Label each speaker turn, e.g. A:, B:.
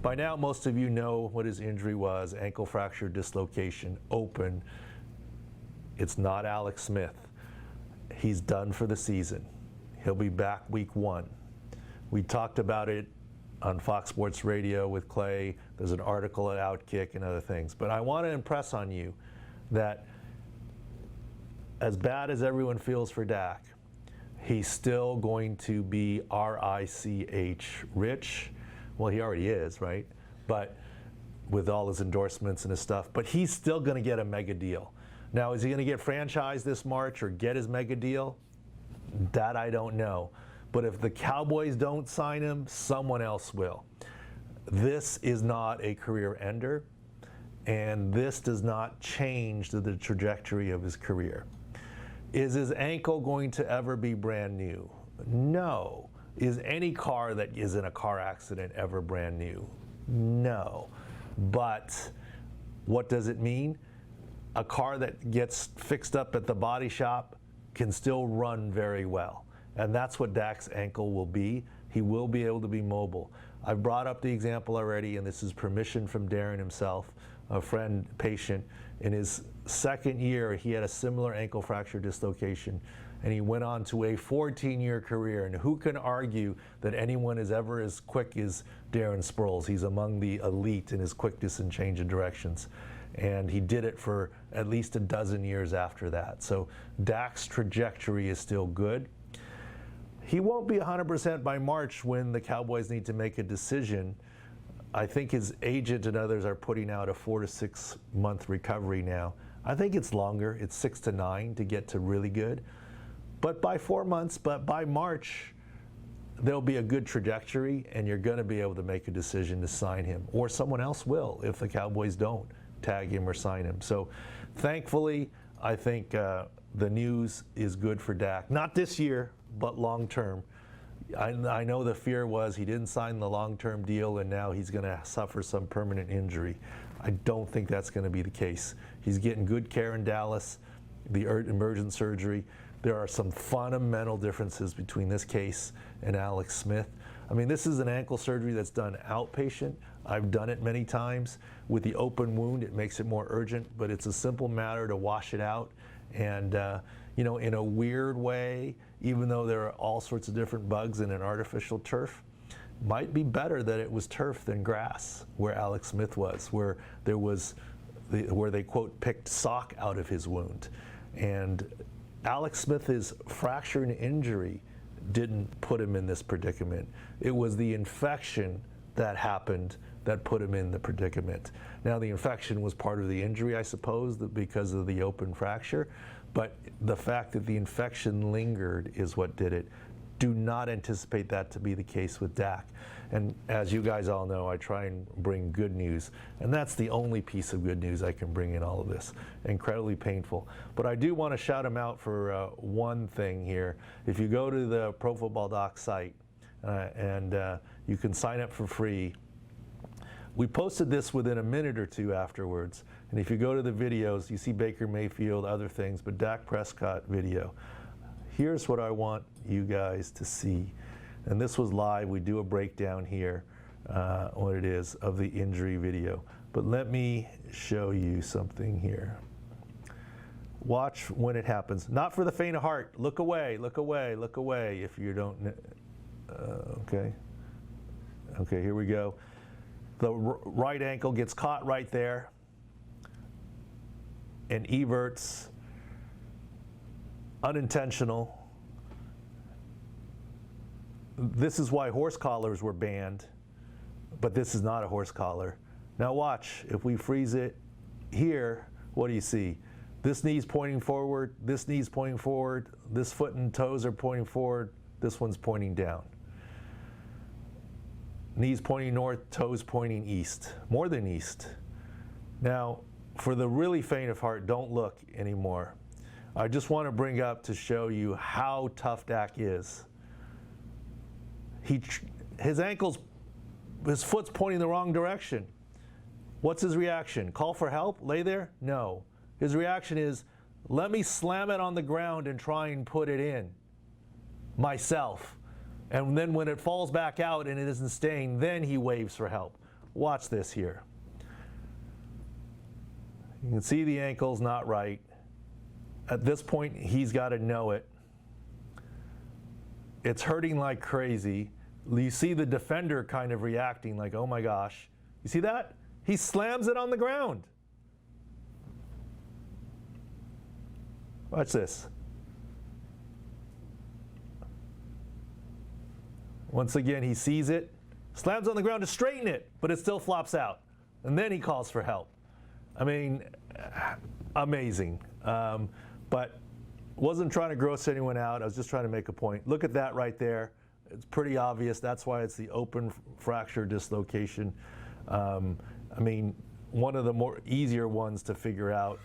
A: By now, most of you know what his injury was: ankle fracture dislocation, open. It's not Alex Smith. He's done for the season. He'll be back week 1. We talked about it on Fox Sports Radio with Clay. There's an article at OutKick and other things. But I want to impress on you that as bad as everyone feels for Dak, he's still going to be RICH, rich. Well, he already is, right? But with all his endorsements and his stuff. But he's still going to get a mega deal. Now, is he going to get franchised this March or get his mega deal? That I don't know. But if the Cowboys don't sign him, someone else will. This is not a career ender, and this does not change the trajectory of his career. Is his ankle going to ever be brand new? No. Is any car that is in a car accident ever brand new? No. But what does it mean? A car that gets fixed up at the body shop can still run very well. And that's what Dak's ankle will be. He will be able to be mobile. I've brought up the example already, and this is permission from Darren himself, a friend, patient. In his second year, he had a similar ankle fracture dislocation, and he went on to a 14-year career. And who can argue that anyone is ever as quick as Darren Sproles? He's among the elite in his quickness and change of directions. And he did it for at least a dozen years after that. So Dak's trajectory is still good. He won't be 100% by March when the Cowboys need to make a decision. I think his agent and others are putting out a 4 to 6 month recovery now. I think it's longer. It's 6 to 9 to get to really good. But by 4 months, but by March, there'll be a good trajectory, and you're going to be able to make a decision to sign him. Or someone else will if the Cowboys don't tag him or sign him. So thankfully, I think the news is good for Dak. Not this year, but long term. I know the fear was he didn't sign the long-term deal and now he's going to suffer some permanent injury. I don't think that's going to be the case. He's getting good care in Dallas, the emergent surgery. There are some fundamental differences between this case and Alex Smith. I mean, this is an ankle surgery that's done outpatient. I've done it many times. With the open wound, it makes it more urgent, but it's a simple matter to wash it out. And, you know, in a weird way, even though there are all sorts of different bugs in an artificial turf, might be better that it was turf than grass, where Alex Smith was, where there was, where they, quote, picked sock out of his wound. And Alex Smith's fracture and injury didn't put him in this predicament. It was the infection that happened that put him in the predicament. Now, the infection was part of the injury, I suppose, because of the open fracture, but the fact that the infection lingered is what did it. Do not anticipate that to be the case with Dak. And as you guys all know, I try and bring good news, and that's the only piece of good news I can bring in all of this. Incredibly painful. But I do want to shout him out for one thing here. If you go to the Pro Football Doc site, and you can sign up for free. We posted this within a minute or two afterwards, and if you go to the videos, you see Baker Mayfield, other things, but Dak Prescott video. Here's what I want you guys to see, and this was live. We do a breakdown here, what it is, of the injury video. But let me show you something here. Watch when it happens. Not for the faint of heart. Look away, look away, look away if you don't. Okay. Okay, here we go. The right ankle gets caught right there and everts, unintentional. This is why horse collars were banned, but this is not a horse collar. Now watch, if we freeze it here, what do you see? This knee's pointing forward, this knee's pointing forward, this foot and toes are pointing forward, this one's pointing down. Knees pointing north, toes pointing east, more than east. Now, for the really faint of heart, don't look anymore. I just want to bring up to show you how tough Dak is. His ankles, his foot's pointing the wrong direction. What's his reaction? Call for help? Lay there? No. His reaction is, let me slam it on the ground and try and put it in myself. And then when it falls back out and it isn't staying, then he waves for help. Watch this here. You can see the ankle's not right. At this point, he's got to know it. It's hurting like crazy. You see the defender kind of reacting like, oh my gosh. You see that? He slams it on the ground. Watch this. Once again, he sees it, slams on the ground to straighten it, but it still flops out. And then he calls for help. I mean, amazing. But wasn't trying to gross anyone out. I was just trying to make a point. Look at that right there. It's pretty obvious. That's why it's the open fracture dislocation. I mean, one of the more easier ones to figure out.